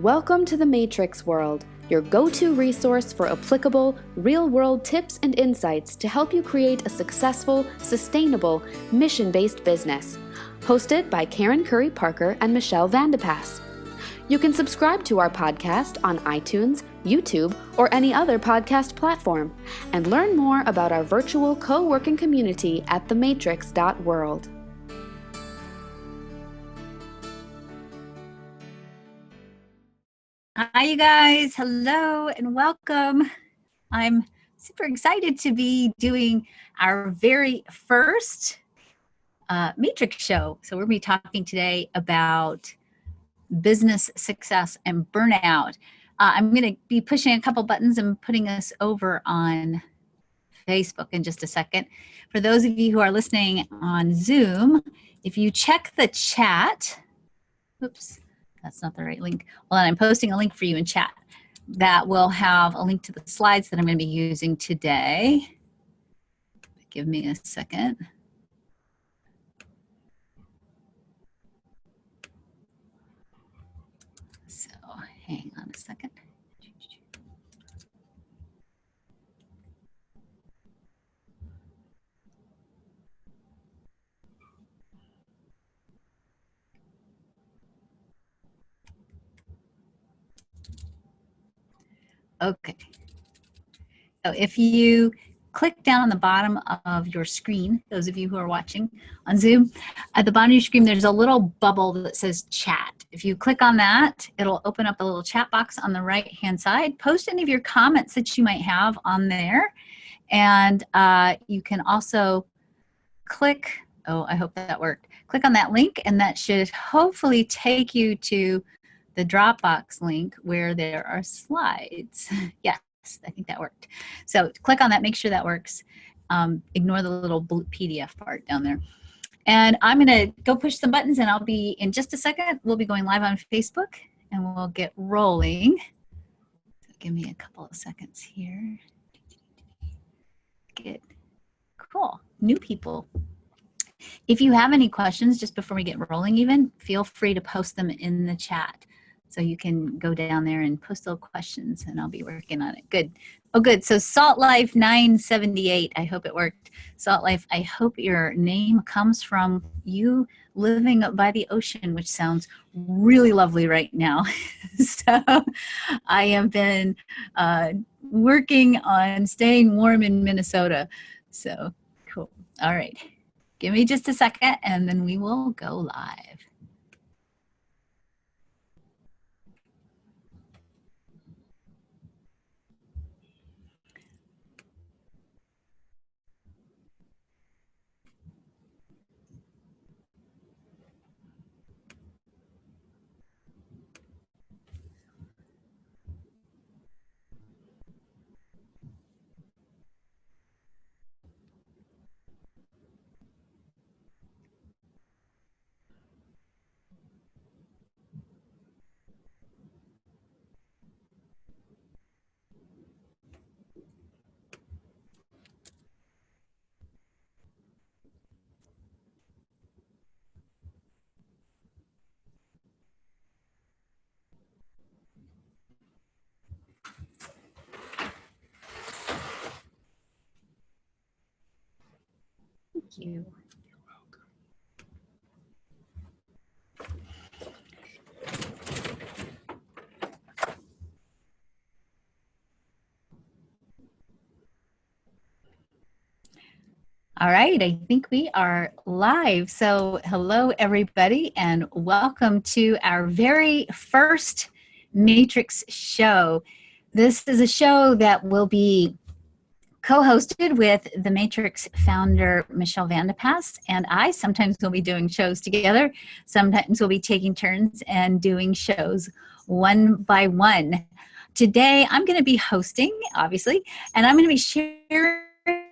Welcome to the Matrix World, your go-to resource for applicable, real-world tips and insights to help you create a successful, sustainable, mission-based business. Hosted by Karen Curry Parker and Michelle Vandepass. You can subscribe to our podcast on iTunes, YouTube, or any other podcast platform, and learn more about our virtual co-working community at thematrix.world. Hi, you guys. Hello and welcome. I'm super excited to be doing our very first Matrix show. So we're going to be talking today about business success and burnout. I'm going to be pushing a couple buttons and putting us over on Facebook in just a second. For those of you who are listening on Zoom, if you check the chat, oops. That's not the right link. Well, I'm posting a link for you in chat that will have a link to the slides that I'm going to be using today. Give me a second. So hang on a second. Okay. So if you click down on the bottom of your screen, those of you who are watching on Zoom, at the bottom of your screen, there's a little bubble that says chat. If you click on that, it'll open up a little chat box on the right-hand side. Post any of your comments that you might have on there. And you can also click, oh, I hope that worked. Click on that link, and that should hopefully take you to the Dropbox link where there are slides. Yes, I think that worked. So click on that, make sure that works. Ignore the little PDF part down there. And I'm gonna go push some buttons, and I'll be, in just a second, we'll be going live on Facebook and we'll get rolling. So give me a couple of seconds here. Get, cool, new people. If you have any questions just before we get rolling even, feel free to post them in the chat. So you can go down there and post little questions and I'll be working on it. Good. Oh, good. So Salt Life 978, I hope it worked. Salt Life, I hope your name comes from you living by the ocean, which sounds really lovely right now. So I have been working on staying warm in Minnesota. So cool. All right. Give me just a second and then we will go live. Thank you. You're welcome. All right, I think we are live. So hello, everybody, and welcome to our very first Matrix show. This is a show that will be co-hosted with the Matrix founder, Michelle Vandepass, and I. Sometimes we'll be doing shows together. Sometimes we'll be taking turns and doing shows one by one. Today, I'm going to be hosting, obviously, and I'm going to be sharing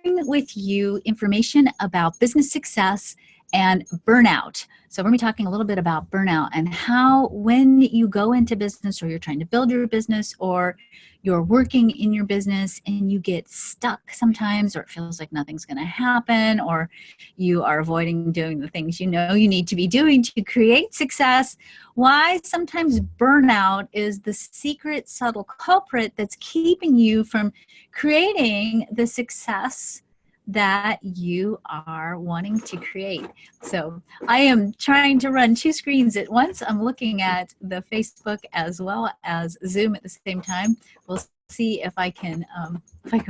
with you information about business success and burnout. So we're going to be talking a little bit about burnout and how when you go into business, or you're trying to build your business, or you're working in your business and you get stuck sometimes, or it feels like nothing's going to happen, or you are avoiding doing the things you know you need to be doing to create success, why sometimes burnout is the secret subtle culprit that's keeping you from creating the success that you are wanting to create. So I am trying to run two screens at once. I'm looking at the Facebook as well as Zoom at the same time. We'll see if I can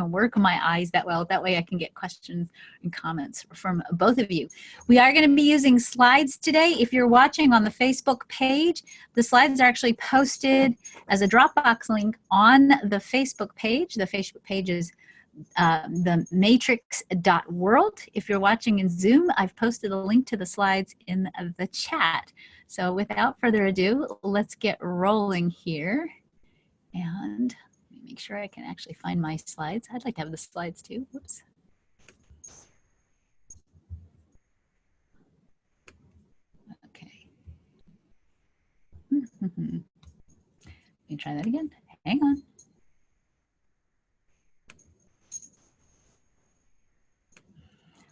work my eyes that well. That way I can get questions and comments from both of you. We are going to be using slides today. If you're watching on the Facebook page, the slides are actually posted as a Dropbox link on the Facebook page. The Facebook page is the matrix.world. If you're watching in Zoom, I've posted a link to the slides in the chat. So without further ado, let's get rolling here. And let me make sure I can actually find my slides. I'd like to have the slides too. Whoops. Okay. Let me try that again. Hang on.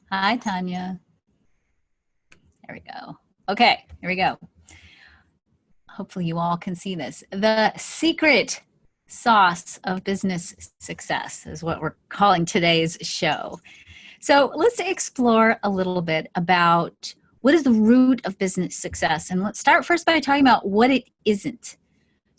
Hi, Tanya. There we go. Okay, here we go. Hopefully you all can see this. The secret sauce of business success is what we're calling today's show. So let's explore a little bit about what is the root of business success. And let's start first by talking about what it isn't.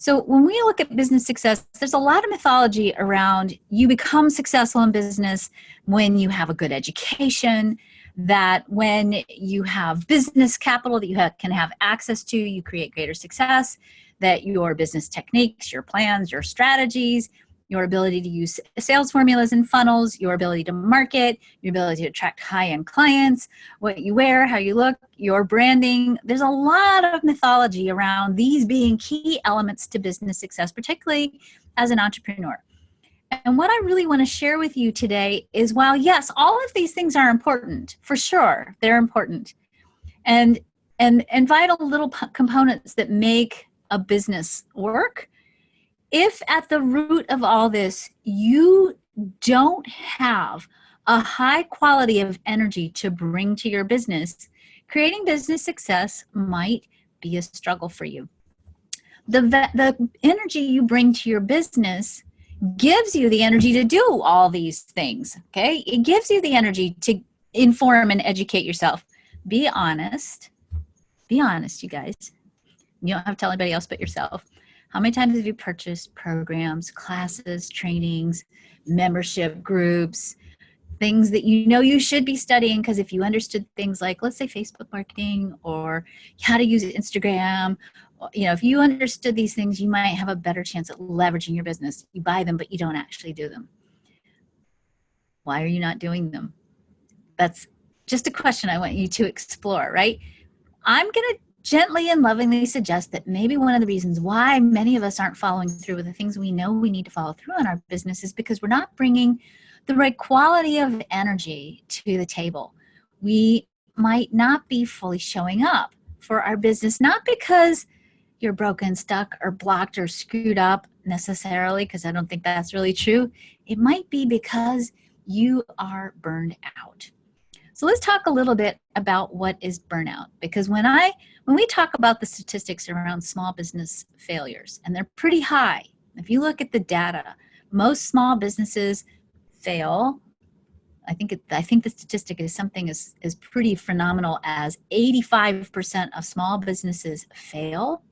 So when we look at business success, there's a lot of mythology around you become successful in business when you have a good education, that when you have business capital that you can have access to, you create greater success, that your business techniques, your plans, your strategies, your ability to use sales formulas and funnels, your ability to market, your ability to attract high-end clients, what you wear, how you look, your branding. There's a lot of mythology around these being key elements to business success, particularly as an entrepreneur. And what I really want to share with you today is, while yes, all of these things are important, for sure, they're important, and vital little components that make a business work, if at the root of all this, you don't have a high quality of energy to bring to your business, creating business success might be a struggle for you. The energy you bring to your business gives you the energy to do all these things, okay? It gives you the energy to inform and educate yourself. Be honest, you guys. You don't have to tell anybody else but yourself. How many times have you purchased programs, classes, trainings, membership groups, things that you know you should be studying? Because if you understood things like, let's say, Facebook marketing or how to use Instagram, you know, if you understood these things, you might have a better chance at leveraging your business. You buy them, but you don't actually do them. Why are you not doing them? That's just a question I want you to explore, right? I'm going to gently and lovingly suggest that maybe one of the reasons why many of us aren't following through with the things we know we need to follow through on our business is because we're not bringing the right quality of energy to the table. We might not be fully showing up for our business, not because you're broken, stuck, or blocked, or screwed up necessarily, because I don't think that's really true. It might be because you are burned out. So let's talk a little bit about what is burnout, because when we talk about the statistics around small business failures, and they're pretty high. If you look at the data, most small businesses fail. I think the statistic is something as pretty phenomenal as 85% of small businesses fail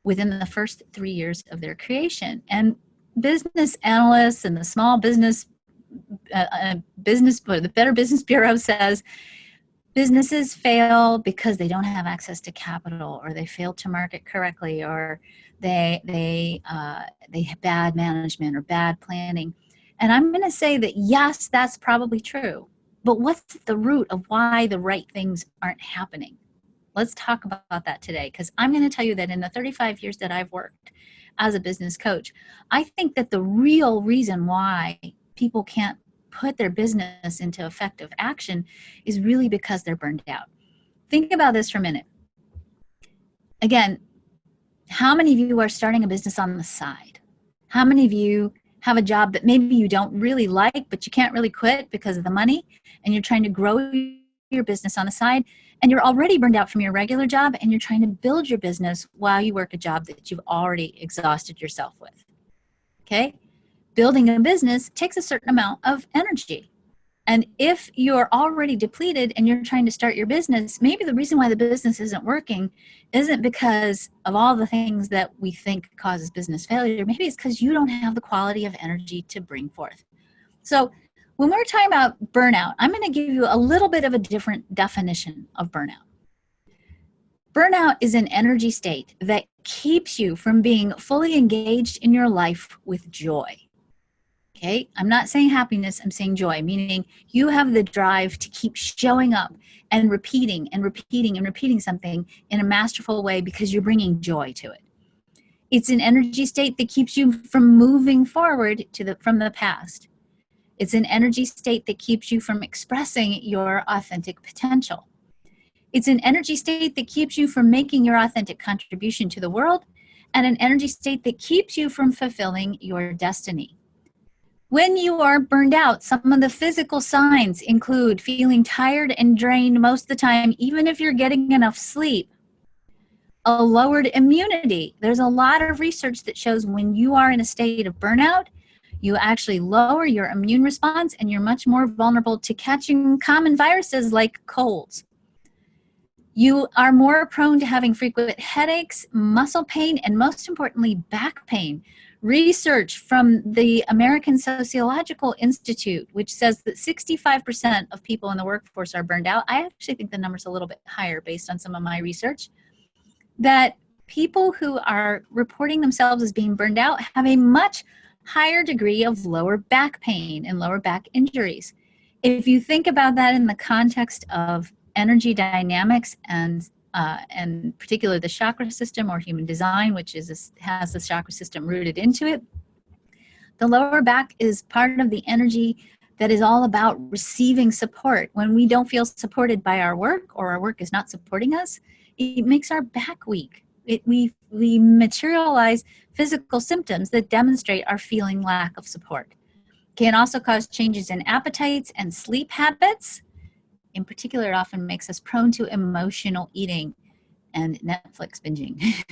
within the first 3 years of their creation. And business analysts and the small business the Better Business Bureau says businesses fail because they don't have access to capital, or they fail to market correctly, or they have bad management or bad planning. And I'm going to say that yes, that's probably true. But what's at the root of why the right things aren't happening? Let's talk about that today, because I'm going to tell you that in the 35 years that I've worked as a business coach, I think that the real reason why people can't put their business into effective action is really because they're burned out. Think about this for a minute. Again, how many of you are starting a business on the side? How many of you have a job that maybe you don't really like, but you can't really quit because of the money, and you're trying to grow your business on the side, and you're already burned out from your regular job, and you're trying to build your business while you work a job that you've already exhausted yourself with? Okay? Building a business takes a certain amount of energy. And if you're already depleted and you're trying to start your business, maybe the reason why the business isn't working isn't because of all the things that we think causes business failure. Maybe it's because you don't have the quality of energy to bring forth. So when we're talking about burnout, I'm going to give you a little bit of a different definition of burnout. Burnout is an energy state that keeps you from being fully engaged in your life with joy. Okay, I'm not saying happiness, I'm saying joy, meaning you have the drive to keep showing up and repeating and repeating and repeating something in a masterful way because you're bringing joy to it. It's an energy state that keeps you from moving forward from the past. It's an energy state that keeps you from expressing your authentic potential. It's an energy state that keeps you from making your authentic contribution to the world, and an energy state that keeps you from fulfilling your destiny. When you are burned out, some of the physical signs include feeling tired and drained most of the time, even if you're getting enough sleep. A lowered immunity. There's a lot of research that shows when you are in a state of burnout, you actually lower your immune response and you're much more vulnerable to catching common viruses like colds. You are more prone to having frequent headaches, muscle pain, and most importantly, back pain. Research from the American Sociological Institute, which says that 65% of people in the workforce are burned out. I actually think the number's a little bit higher based on some of my research. That people who are reporting themselves as being burned out have a much higher degree of lower back pain and lower back injuries. If you think about that in the context of energy dynamics and particularly the chakra system or human design, which has the chakra system rooted into it, the lower back is part of the energy that is all about receiving support. When we don't feel supported by our work or our work is not supporting us, it makes our back weak. We materialize physical symptoms that demonstrate our feeling lack of support. Can also cause changes in appetites and sleep habits. In particular, it often makes us prone to emotional eating and Netflix binging.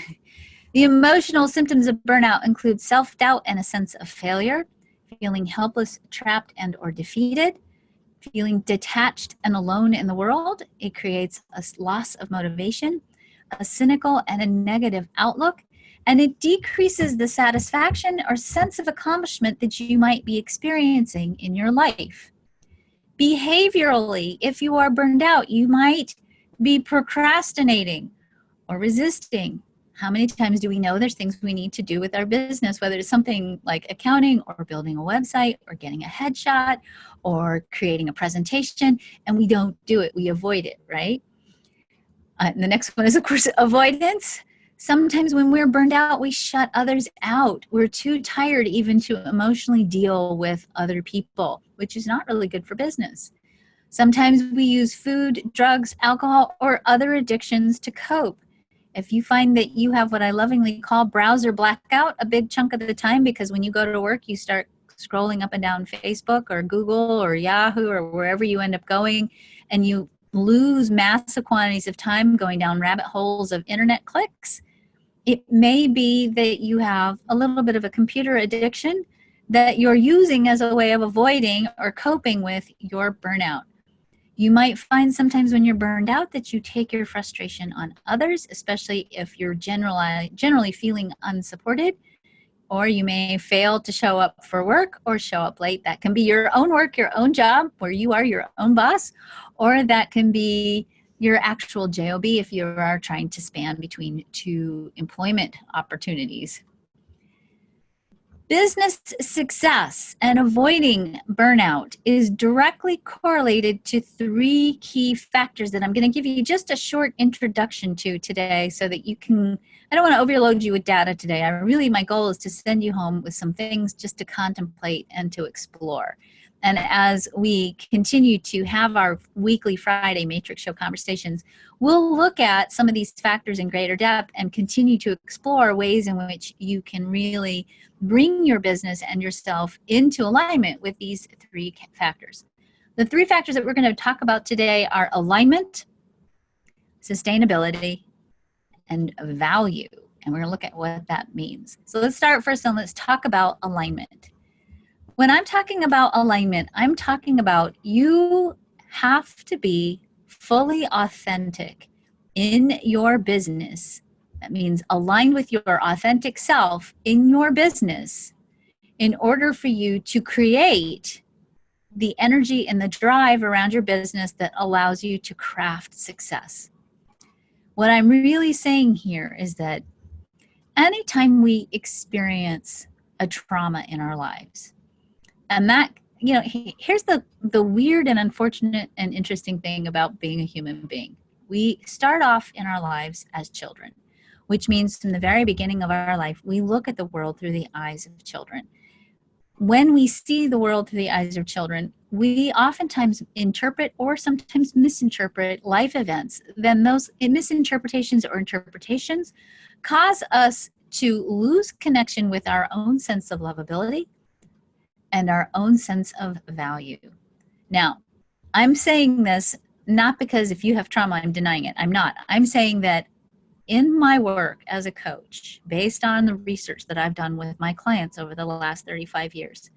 The emotional symptoms of burnout include self-doubt and a sense of failure, feeling helpless, trapped, and or defeated, feeling detached and alone in the world. It creates a loss of motivation, a cynical and a negative outlook, and it decreases the satisfaction or sense of accomplishment that you might be experiencing in your life. Behaviorally, if you are burned out, you might be procrastinating or resisting. How many times do we know there's things we need to do with our business, whether it's something like accounting or building a website or getting a headshot or creating a presentation, and we don't do it, we avoid it, right? And the next one is, of course, avoidance. Sometimes when we're burned out, we shut others out. We're too tired even to emotionally deal with other people, which is not really good for business. Sometimes we use food, drugs, alcohol, or other addictions to cope. If you find that you have what I lovingly call browser blackout a big chunk of the time, because when you go to work, you start scrolling up and down Facebook or Google or Yahoo or wherever you end up going, and you lose massive quantities of time going down rabbit holes of internet clicks, it may be that you have a little bit of a computer addiction that you're using as a way of avoiding or coping with your burnout. You might find sometimes when you're burned out that you take your frustration on others, especially if you're generally feeling unsupported, or you may fail to show up for work or show up late. That can be your own work, your own job, where you are your own boss, or that can be your actual job if you are trying to span between two employment opportunities. Business success and avoiding burnout is directly correlated to 3 key factors that I'm going to give you just a short introduction to today so that you can, I don't want to overload you with data today. My goal is to send you home with some things just to contemplate and to explore. And as we continue to have our weekly Friday Matrix Show conversations, we'll look at some of these factors in greater depth and continue to explore ways in which you can really bring your business and yourself into alignment with these three factors. The three factors that we're going to talk about today are alignment, sustainability, and value. And we're going to look at what that means. So let's start first and let's talk about alignment. When I'm talking about alignment, I'm talking about you have to be fully authentic in your business. That means aligned with your authentic self in your business in order for you to create the energy and the drive around your business that allows you to craft success. What I'm really saying here is that anytime we experience a trauma in our lives, and that, you know, here's the weird and unfortunate and interesting thing about being a human being. We start off in our lives as children, which means from the very beginning of our life, we look at the world through the eyes of children. When we see the world through the eyes of children, we oftentimes interpret or sometimes misinterpret life events. Then those misinterpretations or interpretations cause us to lose connection with our own sense of lovability and our own sense of value. Now, I'm saying this not because if you have trauma, I'm denying it. I'm not. I'm saying that in my work as a coach, based on the research that I've done with my clients over the last 35 years,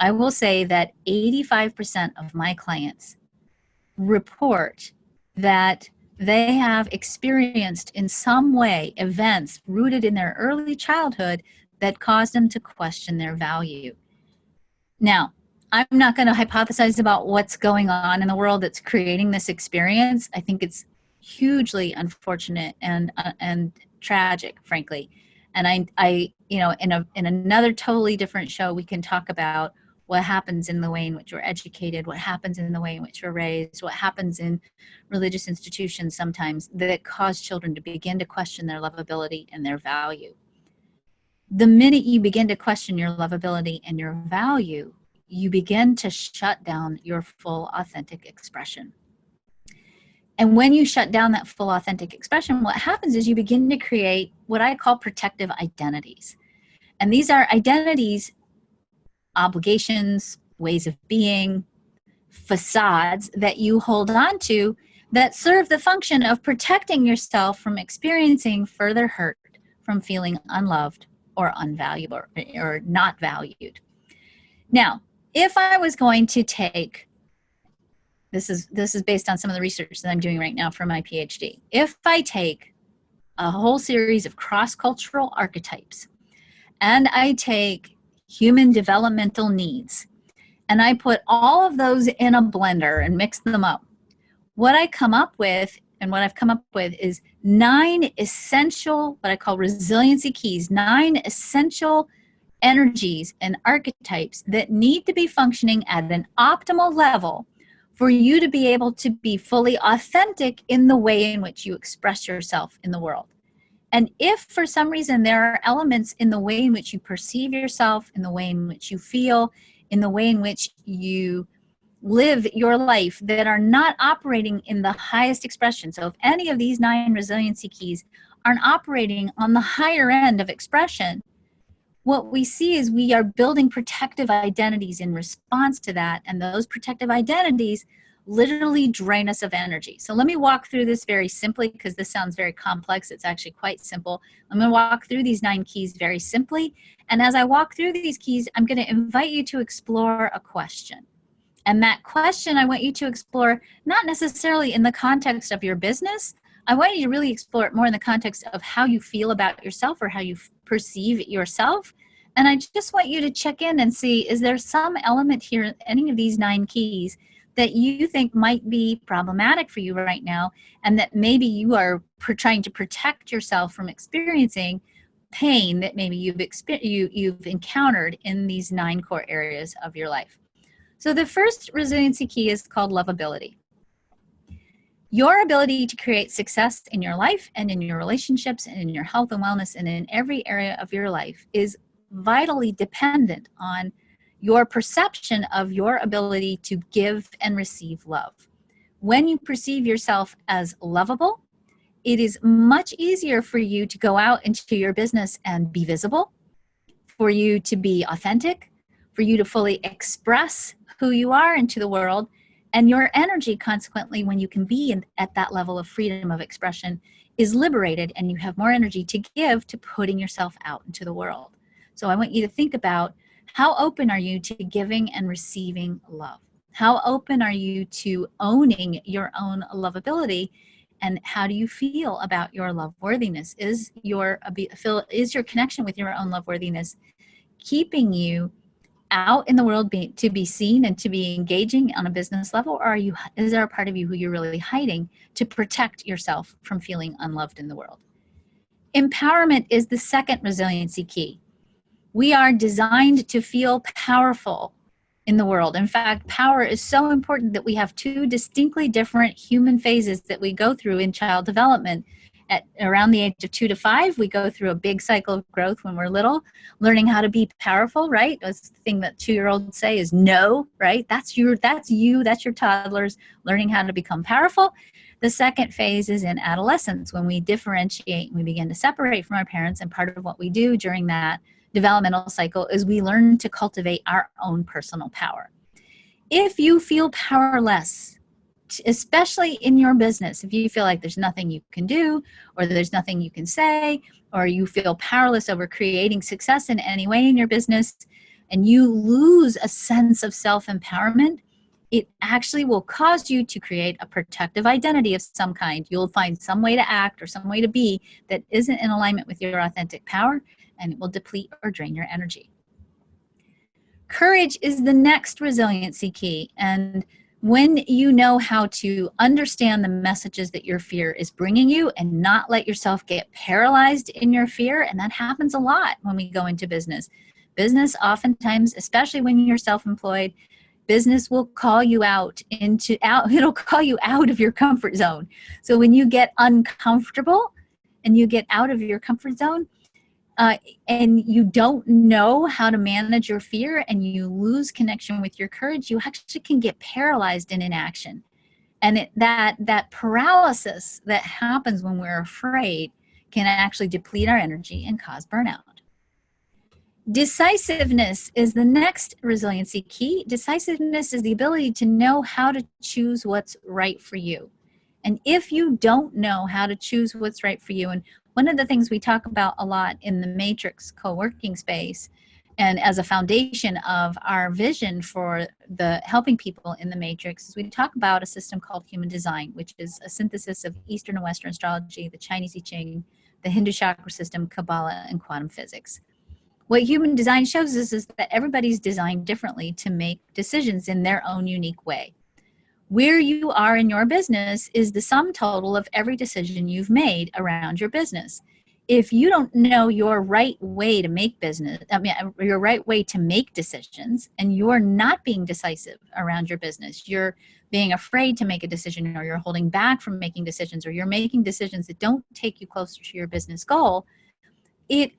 I will say that 85% of my clients report that they have experienced in some way events rooted in their early childhood that caused them to question their value. Now, I'm not going to hypothesize about what's going on in the world that's creating this experience. I think it's hugely unfortunate and tragic, frankly. And I you know, in another totally different show, we can talk about what happens in the way in which we're educated, what happens in the way in which we're raised, what happens in religious institutions sometimes that cause children to begin to question their lovability and their value. The minute you begin to question your lovability and your value, you begin to shut down your full authentic expression. And when you shut down that full authentic expression, what happens is you begin to create what I call protective identities. And these are identities, obligations, ways of being, facades that you hold on to that serve the function of protecting yourself from experiencing further hurt, from feeling unloved or unvaluable or not valued. Now, if I was going to take, this is based on some of the research that I'm doing right now for my PhD. If I take a whole series of cross-cultural archetypes and I take human developmental needs and I put all of those in a blender and mix them up, what I come up with and what I've come up with is 9 essential, what I call resiliency keys, 9 essential energies and archetypes that need to be functioning at an optimal level for you to be able to be fully authentic in the way in which you express yourself in the world. And if for some reason there are elements in the way in which you perceive yourself, in the way in which you feel, in the way in which you live your life that are not operating in the highest expression, so if any of these 9 resiliency keys aren't operating on the higher end of expression, what we see is we are building protective identities in response to that, and those protective identities literally drain us of energy. So let me walk through this very simply because this sounds very complex. It's actually quite simple. I'm going to walk through these 9 keys very simply, and as I walk through these keys, I'm going to invite you to explore a question. And that question I want you to explore not necessarily in the context of your business. I want you to really explore it more in the context of how you feel about yourself or how you perceive yourself. And I just want you to check in and see, is there some element here in any of these 9 keys that you think might be problematic for you right now, and that maybe you are trying to protect yourself from experiencing pain that maybe you've encountered in these 9 core areas of your life. So the first resiliency key is called lovability. Your ability to create success in your life and in your relationships and in your health and wellness and in every area of your life is vitally dependent on your perception of your ability to give and receive love. When you perceive yourself as lovable, it is much easier for you to go out into your business and be visible, for you to be authentic, for you to fully express who you are into the world. And your energy, consequently, when you can be at that level of freedom of expression, is liberated, and you have more energy to give to putting yourself out into the world. So I want you to think about, how open are you to giving and receiving love? How open are you to owning your own lovability? And how do you feel about your love worthiness? Is your connection with your own love worthiness keeping you out in the world to be seen and to be engaging on a business level? Or is there a part of you who you're really hiding to protect yourself from feeling unloved in the world? Empowerment is the second resiliency key. We are designed to feel powerful in the world. In fact, power is so important that we have two distinctly different human phases that we go through in child development. At around the age of 2 to 5, we go through a big cycle of growth when we're little, learning how to be powerful, right? That's the thing that 2-year-olds say is no, right? That's your toddlers learning how to become powerful. The second phase is in adolescence, when we differentiate and we begin to separate from our parents. And part of what we do during that developmental cycle is we learn to cultivate our own personal power. If you feel powerless, especially in your business, if you feel like there's nothing you can do, or there's nothing you can say, or you feel powerless over creating success in any way in your business, and you lose a sense of self-empowerment, it actually will cause you to create a protective identity of some kind. You'll find some way to act or some way to be that isn't in alignment with your authentic power, and it will deplete or drain your energy. Courage is the next resiliency key. And when you know how to understand the messages that your fear is bringing you and not let yourself get paralyzed in your fear, and that happens a lot when we go into business. Business oftentimes, especially when you're self-employed, business will call you it'll call you out of your comfort zone. So when you get uncomfortable and you get out of your comfort zone, and you don't know how to manage your fear, and you lose connection with your courage, you actually can get paralyzed in inaction. And that paralysis that happens when we're afraid can actually deplete our energy and cause burnout. Decisiveness is the next resiliency key. Decisiveness is the ability to know how to choose what's right for you. And if you don't know how to choose what's right for you, and one of the things we talk about a lot in the Matrix co-working space, and as a foundation of our vision for the helping people in the Matrix, is we talk about a system called human design, which is a synthesis of Eastern and Western astrology, the Chinese I Ching, the Hindu chakra system, Kabbalah, and quantum physics. What human design shows us is that everybody's designed differently to make decisions in their own unique way. Where you are in your business is the sum total of every decision you've made around your business. If you don't know your right way to make your right way to make decisions, and you're not being decisive around your business, you're being afraid to make a decision, or you're holding back from making decisions, or you're making decisions that don't take you closer to your business goal, it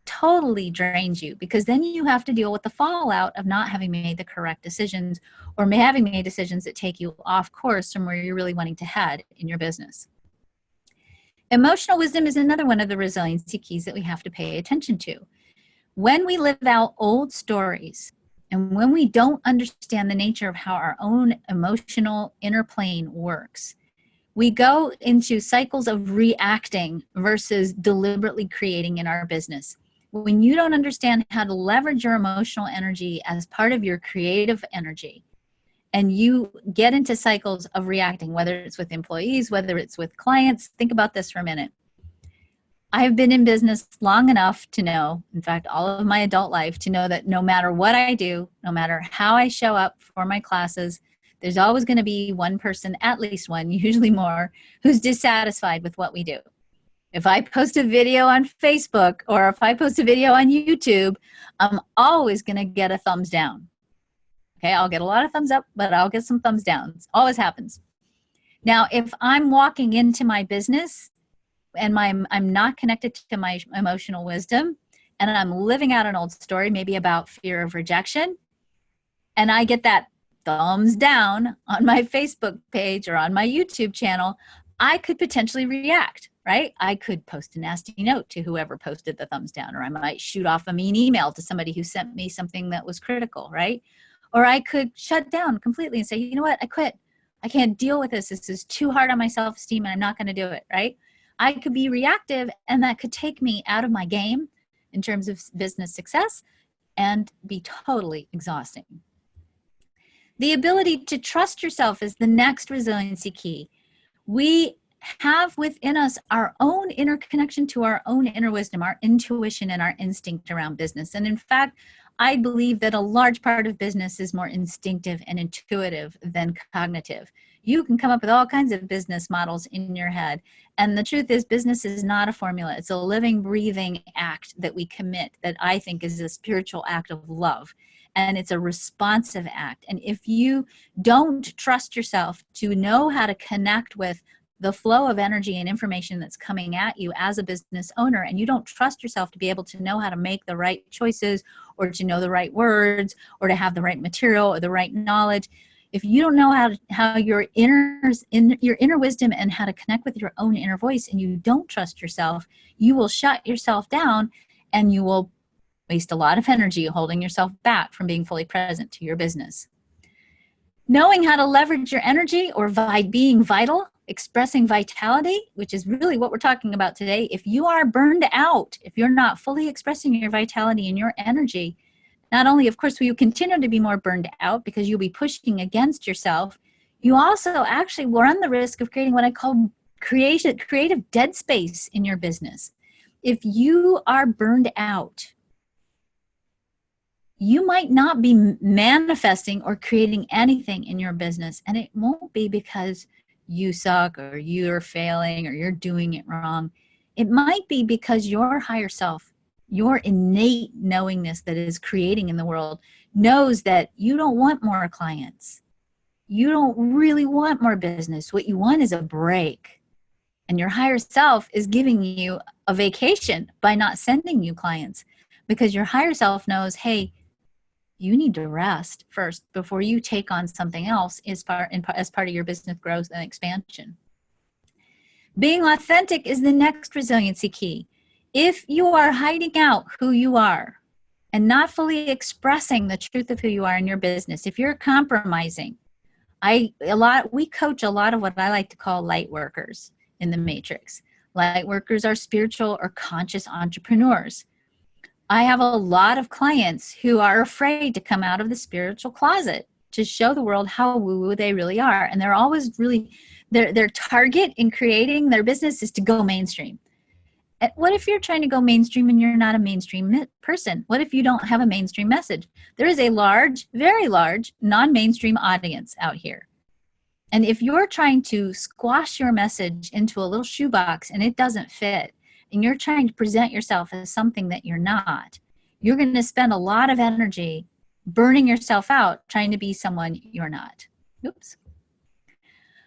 totally drains you, because then you have to deal with the fallout of not having made the correct decisions, or having made decisions that take you off course from where you're really wanting to head in your business. Emotional wisdom is another one of the resiliency keys that we have to pay attention to. When we live out old stories, and when we don't understand the nature of how our own emotional inner plane works, we go into cycles of reacting versus deliberately creating in our business. When you don't understand how to leverage your emotional energy as part of your creative energy, and you get into cycles of reacting, whether it's with employees, whether it's with clients, think about this for a minute. I have been in business long enough to know, in fact, all of my adult life, to know that no matter what I do, no matter how I show up for my classes, there's always going to be one person, at least one, usually more, who's dissatisfied with what we do. If I post a video on Facebook, or if I post a video on YouTube, I'm always going to get a thumbs down. Okay, I'll get a lot of thumbs up, but I'll get some thumbs down. Always happens. Now, if I'm walking into my business and I'm not connected to my emotional wisdom, and I'm living out an old story, maybe about fear of rejection, and I get that thumbs down on my Facebook page or on my YouTube channel, I could potentially react, right? I could post a nasty note to whoever posted the thumbs down, or I might shoot off a mean email to somebody who sent me something that was critical, right? Or I could shut down completely and say, you know what, I quit. I can't deal with this. This is too hard on my self-esteem and I'm not going to do it, right? I could be reactive, and that could take me out of my game in terms of business success and be totally exhausting. The ability to trust yourself is the next resiliency key. We have within us our own inner connection to our own inner wisdom, our intuition, and our instinct around business. And in fact, I believe that a large part of business is more instinctive and intuitive than cognitive. You can come up with all kinds of business models in your head. And the truth is, business is not a formula. It's a living, breathing act that we commit that I think is a spiritual act of love. And it's a responsive act. And if you don't trust yourself to know how to connect with the flow of energy and information that's coming at you as a business owner, and you don't trust yourself to be able to know how to make the right choices, or to know the right words, or to have the right material or the right knowledge, if you don't know how your inner wisdom and how to connect with your own inner voice, and you don't trust yourself, you will shut yourself down, and you will waste a lot of energy holding yourself back from being fully present to your business. Knowing how to leverage your energy, or being vital, expressing vitality, which is really what we're talking about today. If you are burned out, if you're not fully expressing your vitality and your energy, not only, of course, will you continue to be more burned out because you'll be pushing against yourself, you also actually will run the risk of creating what I call creative dead space in your business. If you are burned out, you might not be manifesting or creating anything in your business, and it won't be because you suck or you're failing or you're doing it wrong. It might be because your higher self, your innate knowingness that is creating in the world, knows that you don't want more clients. You don't really want more business. What you want is a break. And your higher self is giving you a vacation by not sending you clients, because your higher self knows, hey, you need to rest first before you take on something else as part of your business growth and expansion. Being authentic is the next resiliency key. If you are hiding out who you are and not fully expressing the truth of who you are in your business, if you're compromising, we coach a lot of what I like to call light workers in the matrix. Light workers are spiritual or conscious entrepreneurs. I have a lot of clients who are afraid to come out of the spiritual closet to show the world how woo-woo they really are. And they're always really, their target in creating their business is to go mainstream. And what if you're trying to go mainstream and you're not a mainstream person? What if you don't have a mainstream message? There is a large, very large, non-mainstream audience out here. And if you're trying to squash your message into a little shoebox and it doesn't fit, and you're trying to present yourself as something that you're not, you're going to spend a lot of energy burning yourself out trying to be someone you're not. Oops.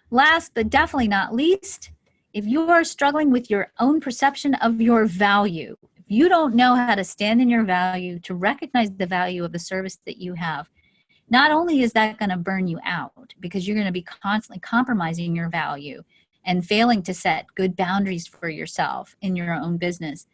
Last but definitely not least, if you are struggling with your own perception of your value, if you don't know how to stand in your value, to recognize the value of the service that you have, not only is that going to burn you out because you're going to be constantly compromising your value and failing to set good boundaries for yourself in your own business.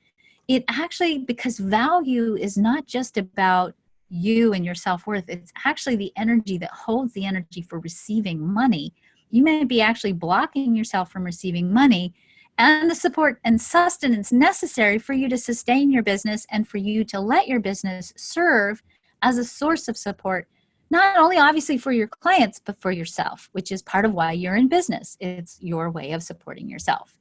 It actually, because value is not just about you and your self-worth, it's actually the energy that holds the energy for receiving money. You may be actually blocking yourself from receiving money and the support and sustenance necessary for you to sustain your business and for you to let your business serve as a source of support, not only obviously for your clients, but for yourself, which is part of why you're in business. It's your way of supporting yourself.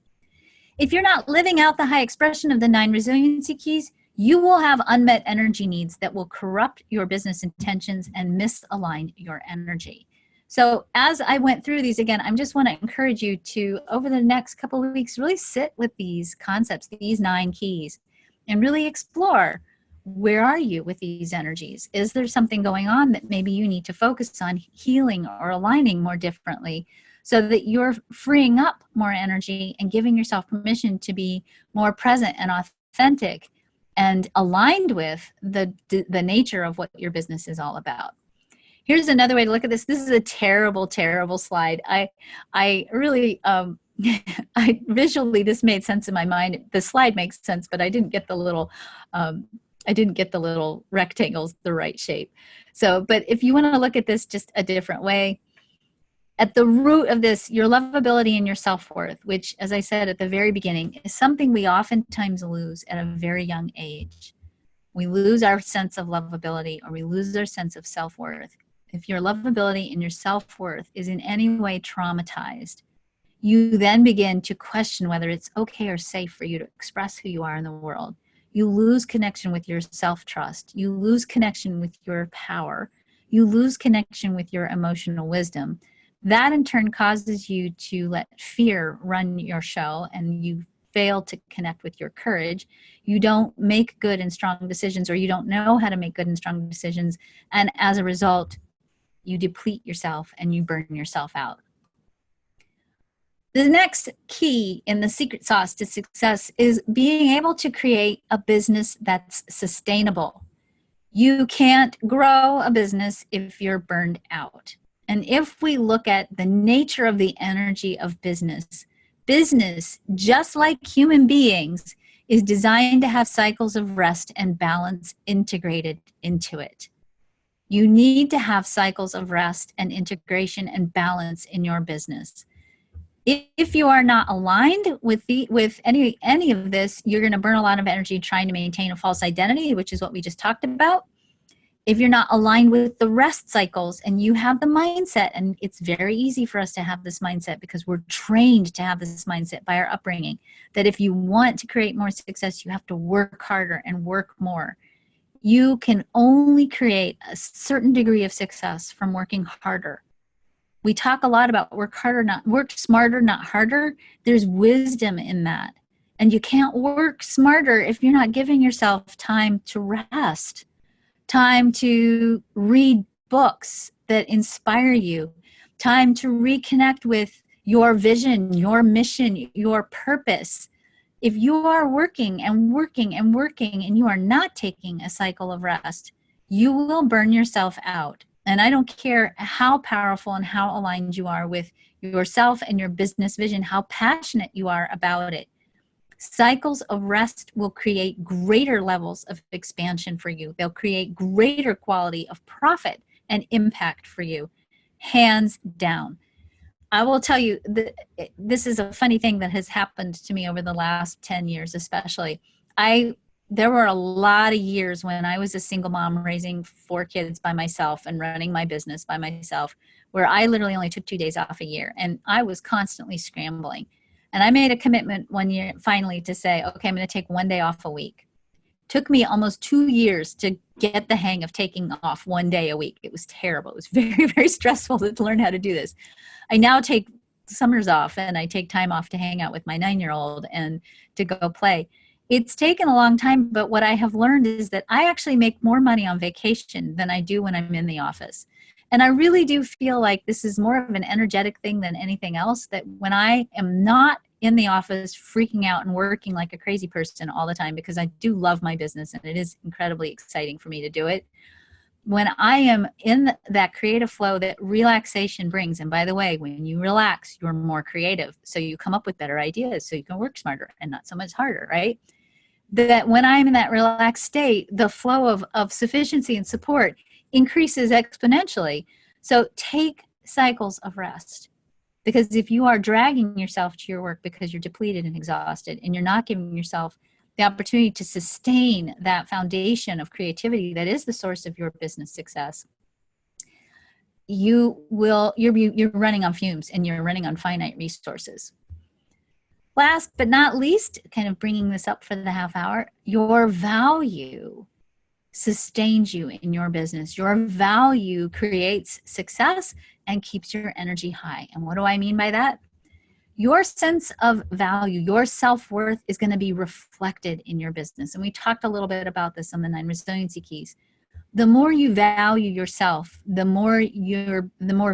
If you're not living out the high expression of the 9 resiliency keys, you will have unmet energy needs that will corrupt your business intentions and misalign your energy. So as I went through these again, I just want to encourage you to, over the next couple of weeks, really sit with these concepts, these 9 keys, and really explore, where are you with these energies? Is there something going on that maybe you need to focus on healing or aligning more differently so that you're freeing up more energy and giving yourself permission to be more present and authentic and aligned with the nature of what your business is all about? Here's another way to look at this. This is a terrible, terrible slide. I really, I visually, this made sense in my mind. The slide makes sense, but I didn't get the little, rectangles the right shape. So, but if you want to look at this just a different way, at the root of this, your lovability and your self-worth, which, as I said at the very beginning, is something we oftentimes lose at a very young age. We lose our sense of lovability, or we lose our sense of self-worth. If your lovability and your self-worth is in any way traumatized, you then begin to question whether it's okay or safe for you to express who you are in the world. You lose connection with your self-trust. You lose connection with your power. You lose connection with your emotional wisdom. That in turn causes you to let fear run your show, and you fail to connect with your courage. You don't make good and strong decisions, or you don't know how to make good and strong decisions. And as a result, you deplete yourself and you burn yourself out. The next key in the secret sauce to success is being able to create a business that's sustainable. You can't grow a business if you're burned out. And if we look at the nature of the energy of business, just like human beings, is designed to have cycles of rest and balance integrated into it. You need to have cycles of rest and integration and balance in your business. If you are not aligned with any of this, you're going to burn a lot of energy trying to maintain a false identity, which is what we just talked about. If you're not aligned with the rest cycles and you have the mindset, and it's very easy for us to have this mindset because we're trained to have this mindset by our upbringing, that if you want to create more success, you have to work harder and work more. You can only create a certain degree of success from working harder. We talk a lot about work smarter, not harder. There's wisdom in that. And you can't work smarter if you're not giving yourself time to rest, time to read books that inspire you, time to reconnect with your vision, your mission, your purpose. If you are working and working and working and you are not taking a cycle of rest, you will burn yourself out. And I don't care how powerful and how aligned you are with yourself and your business vision, how passionate you are about it. Cycles of rest will create greater levels of expansion for you. They'll create greater quality of profit and impact for you, hands down. I will tell you, this is a funny thing that has happened to me over the last 10 years especially. There were a lot of years when I was a single mom raising 4 kids by myself and running my business by myself, where I literally only took 2 days off a year, and I was constantly scrambling. And I made a commitment one year finally to say, okay, I'm going to take 1 day off a week. Took me almost 2 years to get the hang of taking off 1 day a week. It was terrible. It was very, very stressful to learn how to do this. I now take summers off, and I take time off to hang out with my 9-year-old and to go play. It's taken a long time, but what I have learned is that I actually make more money on vacation than I do when I'm in the office. And I really do feel like this is more of an energetic thing than anything else, that when I am not in the office freaking out and working like a crazy person all the time, because I do love my business and it is incredibly exciting for me to do it. When I am in that creative flow that relaxation brings, and by the way, when you relax, you're more creative. So you come up with better ideas so you can work smarter and not so much harder, right? That when I'm in that relaxed state, the flow of sufficiency and support increases exponentially. So take cycles of rest. Because if you are dragging yourself to your work because you're depleted and exhausted, and you're not giving yourself the opportunity to sustain that foundation of creativity that is the source of your business success, you're running on fumes and you're running on finite resources. Last but not least, kind of bringing this up for the half hour, your value sustains you in your business. Your value creates success and keeps your energy high. And what do I mean by that? Your sense of value, your self-worth is going to be reflected in your business. And we talked a little bit about this on the 9 resiliency keys. The more you value yourself, the more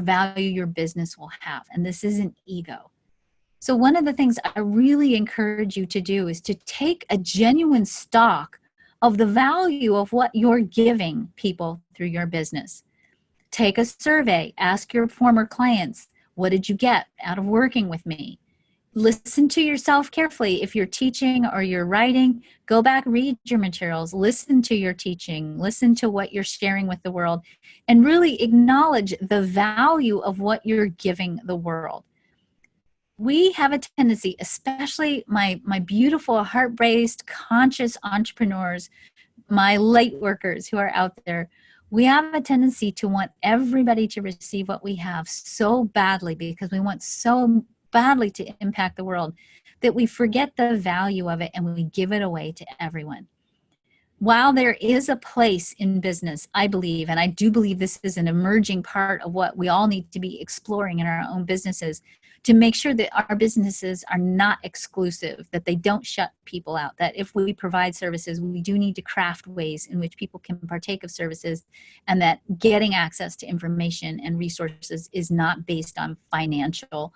value your business will have. And this isn't ego. So one of the things I really encourage you to do is to take a genuine stock of the value of what you're giving people through your business. Take a survey. Ask your former clients, what did you get out of working with me? Listen to yourself carefully. If you're teaching or you're writing, go back, read your materials, listen to your teaching, listen to what you're sharing with the world, and really acknowledge the value of what you're giving the world. We have a tendency, especially my beautiful heart-based conscious entrepreneurs, my light workers who are out there, we have a tendency to want everybody to receive what we have so badly because we want so badly to impact the world that we forget the value of it and we give it away to everyone. While there is a place in business, I believe, and I do believe this is an emerging part of what we all need to be exploring in our own businesses, to make sure that our businesses are not exclusive, that they don't shut people out, that if we provide services, we do need to craft ways in which people can partake of services, and that getting access to information and resources is not based on financial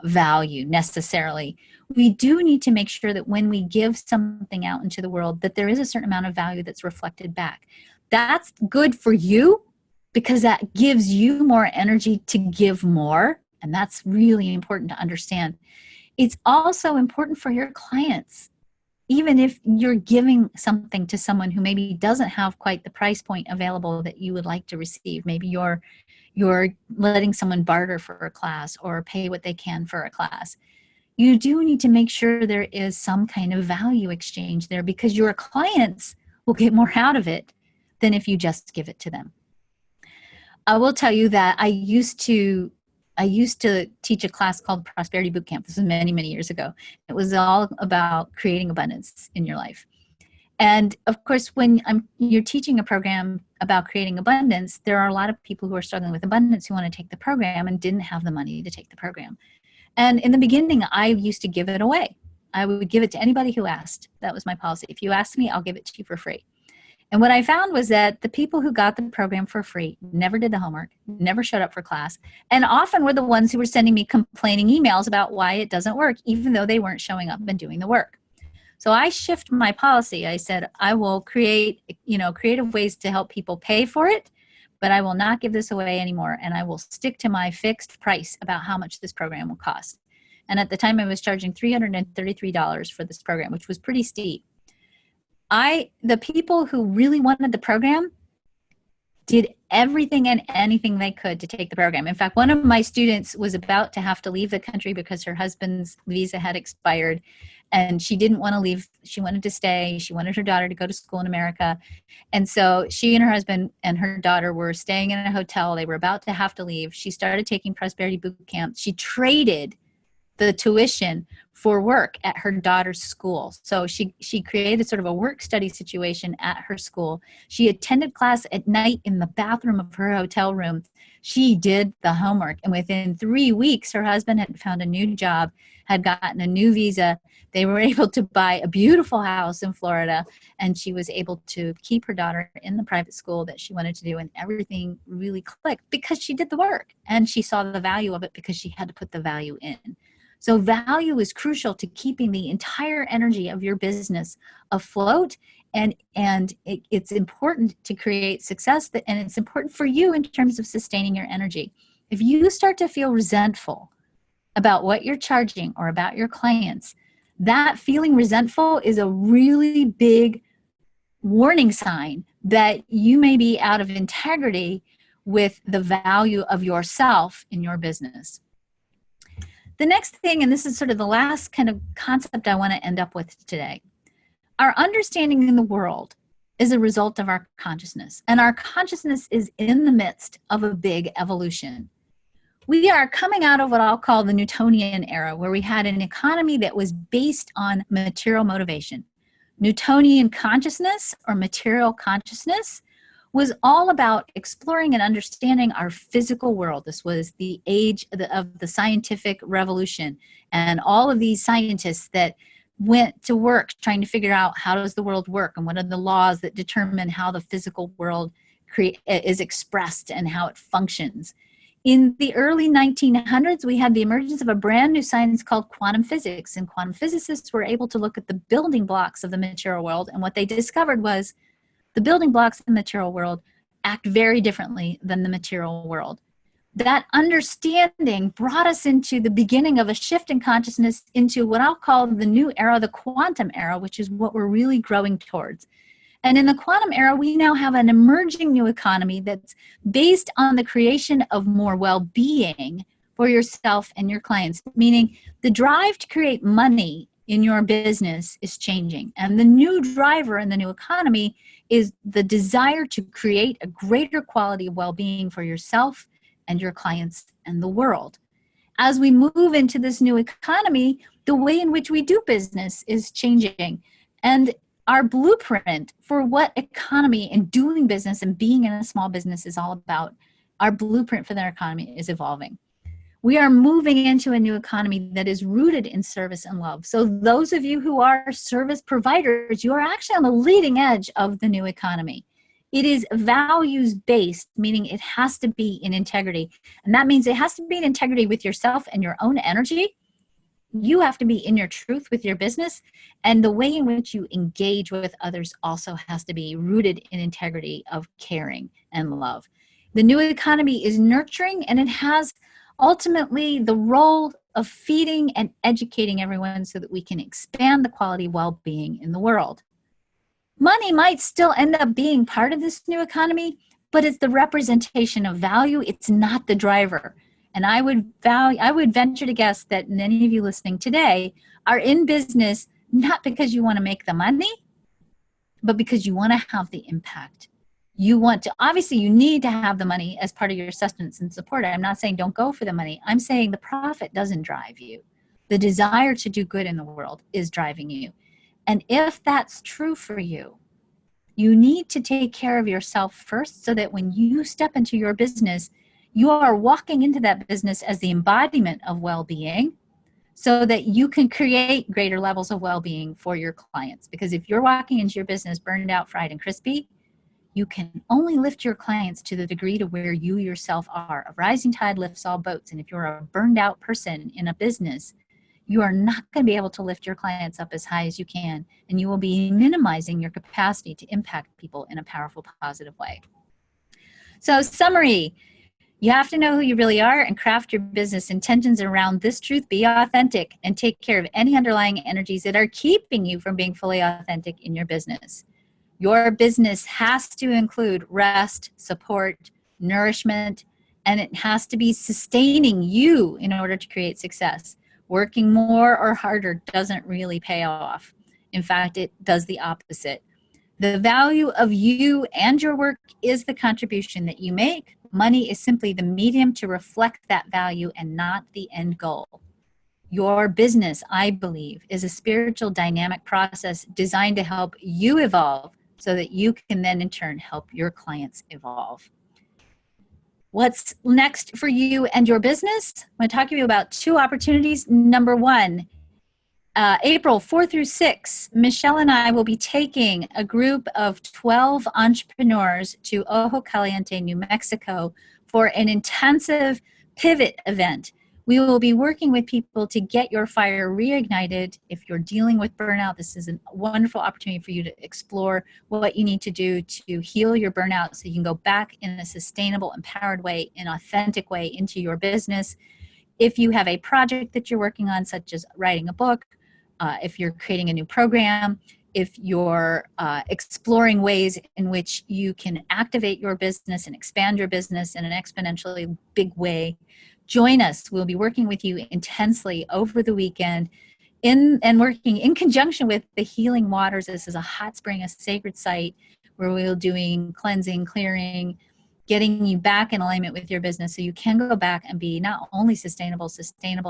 value necessarily. We do need to make sure that when we give something out into the world, that there is a certain amount of value that's reflected back. That's good for you because that gives you more energy to give more. And that's really important to understand. It's also important for your clients. Even if you're giving something to someone who maybe doesn't have quite the price point available that you would like to receive, maybe you're letting someone barter for a class or pay what they can for a class, you do need to make sure there is some kind of value exchange there because your clients will get more out of it than if you just give it to them. I will tell you that I used to teach a class called Prosperity Bootcamp. This was many, many years ago. It was all about creating abundance in your life. And of course, when you're teaching a program about creating abundance, there are a lot of people who are struggling with abundance who want to take the program and didn't have the money to take the program. And in the beginning, I used to give it away. I would give it to anybody who asked. That was my policy. If you ask me, I'll give it to you for free. And what I found was that the people who got the program for free never did the homework, never showed up for class, and often were the ones who were sending me complaining emails about why it doesn't work, even though they weren't showing up and doing the work. So I shift my policy. I said, I will create, creative ways to help people pay for it, but I will not give this away anymore. And I will stick to my fixed price about how much this program will cost. And at the time I was charging $333 for this program, which was pretty steep. The people who really wanted the program did everything and anything they could to take the program. In fact, one of my students was about to have to leave the country because her husband's visa had expired and she didn't want to leave. She wanted to stay. She wanted her daughter to go to school in America. And so she and her husband and her daughter were staying in a hotel. They were about to have to leave. She started taking Prosperity Bootcamp. She traded the tuition for work at her daughter's school. So she created sort of a work study situation at her school. She attended class at night in the bathroom of her hotel room. She did the homework. And within 3 weeks, her husband had found a new job, had gotten a new visa. They were able to buy a beautiful house in Florida. And she was able to keep her daughter in the private school that she wanted to do. And everything really clicked because she did the work. And she saw the value of it because she had to put the value in. So value is crucial to keeping the entire energy of your business afloat, and it's important to create success, and it's important for you in terms of sustaining your energy. If you start to feel resentful about what you're charging or about your clients, that feeling resentful is a really big warning sign that you may be out of integrity with the value of yourself in your business. The next thing, and this is sort of the last kind of concept I want to end up with today, our understanding in the world is a result of our consciousness, and our consciousness is in the midst of a big evolution. We are coming out of what I'll call the Newtonian era, where we had an economy that was based on material motivation. Newtonian consciousness, or material consciousness, was all about exploring and understanding our physical world. This was the age of the scientific revolution, and all of these scientists that went to work trying to figure out how does the world work and what are the laws that determine how the physical world is expressed and how it functions. In the early 1900s, we had the emergence of a brand new science called quantum physics, and quantum physicists were able to look at the building blocks of the material world, and what they discovered was the building blocks in the material world act very differently than the material world. That understanding brought us into the beginning of a shift in consciousness into what I'll call the new era, the quantum era, which is what we're really growing towards. And in the quantum era, we now have an emerging new economy that's based on the creation of more well-being for yourself and your clients, meaning the drive to create money in your business is changing. And the new driver in the new economy is the desire to create a greater quality of well-being for yourself and your clients and the world. As we move into this new economy, the way in which we do business is changing. And our blueprint for what economy and doing business and being in a small business is all about, our blueprint for their economy is evolving. We are moving into a new economy that is rooted in service and love. So those of you who are service providers, you are actually on the leading edge of the new economy. It is values-based, meaning it has to be in integrity. And that means it has to be in integrity with yourself and your own energy. You have to be in your truth with your business. And the way in which you engage with others also has to be rooted in integrity of caring and love. The new economy is nurturing, and it has ultimately the role of feeding and educating everyone so that we can expand the quality of well-being in the world. Money might still end up being part of this new economy, but it's the representation of value. It's not the driver. And I would venture to guess that many of you listening today are in business not because you want to make the money, but because you want to have the impact. You want to, obviously you need to have the money as part of your sustenance and support. I'm not saying don't go for the money. I'm saying the profit doesn't drive you. The desire to do good in the world is driving you. And if that's true for you, you need to take care of yourself first so that when you step into your business, you are walking into that business as the embodiment of well-being so that you can create greater levels of well-being for your clients. Because if you're walking into your business burned out, fried, and crispy, you can only lift your clients to the degree to where you yourself are. A rising tide lifts all boats. And if you're a burned out person in a business, you are not going to be able to lift your clients up as high as you can, and you will be minimizing your capacity to impact people in a powerful, positive way. So, summary, you have to know who you really are and craft your business intentions around this truth. Be authentic and take care of any underlying energies that are keeping you from being fully authentic in your business. Your business has to include rest, support, nourishment, and it has to be sustaining you in order to create success. Working more or harder doesn't really pay off. In fact, it does the opposite. The value of you and your work is the contribution that you make. Money is simply the medium to reflect that value and not the end goal. Your business, I believe, is a spiritual dynamic process designed to help you evolve so that you can then in turn help your clients evolve. What's next for you and your business? I'm going to talk to you about two opportunities. Number one, April 4 through 6, Michelle and I will be taking a group of 12 entrepreneurs to Ojo Caliente, New Mexico for an intensive pivot event. We will be working with people to get your fire reignited. If you're dealing with burnout, this is a wonderful opportunity for you to explore what you need to do to heal your burnout so you can go back in a sustainable, empowered way, an authentic way into your business. If you have a project that you're working on, such as writing a book, if you're creating a new program, if you're exploring ways in which you can activate your business and expand your business in an exponentially big way, join us. We'll be working with you intensely over the weekend and working in conjunction with the Healing Waters. This is a hot spring, a sacred site where we'll be doing cleansing, clearing, getting you back in alignment with your business so you can go back and be not only sustainable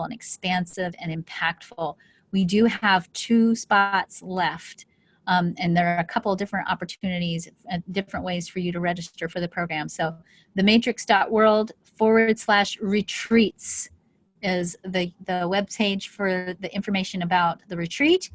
and expansive and impactful. We do have 2 spots left. And there are a couple of different opportunities, different ways for you to register for the program. So thematrix.world/retreats is the web page for the information about the retreat.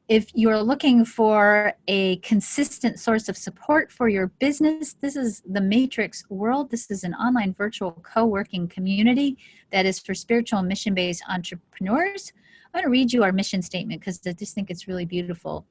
If you're looking for a consistent source of support for your business, this is the Matrix World. This is an online virtual co-working community that is for spiritual and mission-based entrepreneurs. I'm going to read you our mission statement because I just think it's really beautiful.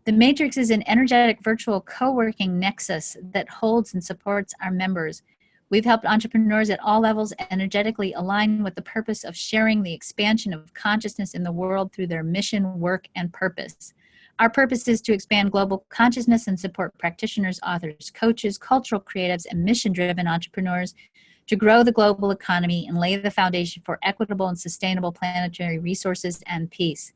The Matrix is an energetic virtual co-working nexus that holds and supports our members. We've helped entrepreneurs at all levels energetically align with the purpose of sharing the expansion of consciousness in the world through their mission, work, and purpose. Our purpose is to expand global consciousness and support practitioners, authors, coaches, cultural creatives, and mission-driven entrepreneurs to grow the global economy and lay the foundation for equitable and sustainable planetary resources and peace.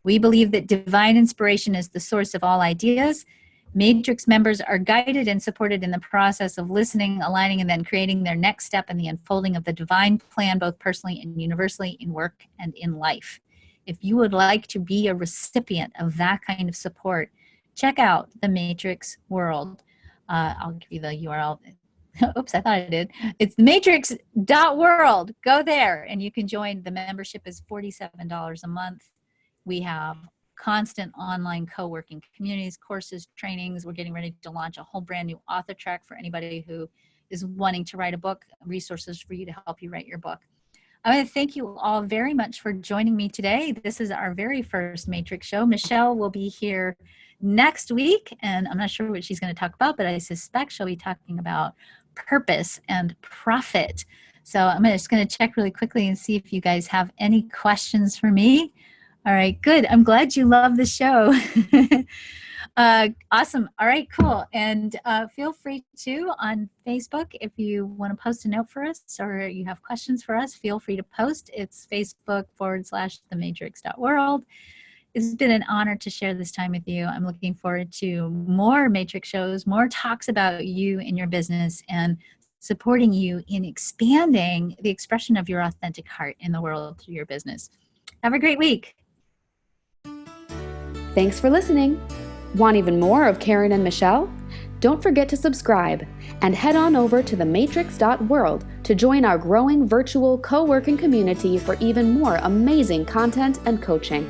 We believe that divine inspiration is the source of all ideas. Matrix members are guided and supported in the process of listening, aligning, and then creating their next step in the unfolding of the divine plan, both personally and universally, in work and in life. If you would like to be a recipient of that kind of support, check out the Matrix World. I'll give you the URL. Oops, I thought I did. It's matrix.world. Go there and you can join. The membership is $47 a month. We have constant online co-working communities, courses, trainings. We're getting ready to launch a whole brand new author track for anybody who is wanting to write a book, resources for you to help you write your book. I want to thank you all very much for joining me today. This is our very first Matrix show. Michelle will be here next week, and I'm not sure what she's going to talk about, but I suspect she'll be talking about purpose and profit. So I'm just going to check really quickly and see if you guys have any questions for me. All right, good. I'm glad you love the show. Awesome. All right, cool. And feel free to, on Facebook, if you want to post a note for us or you have questions for us, feel free to post. It's facebook.com/thematrix.world. It's been an honor to share this time with you. I'm looking forward to more Matrix shows, more talks about you and your business, and supporting you in expanding the expression of your authentic heart in the world through your business. Have a great week. Thanks for listening. Want even more of Karen and Michelle? Don't forget to subscribe and head on over to thematrix.world to join our growing virtual co-working community for even more amazing content and coaching.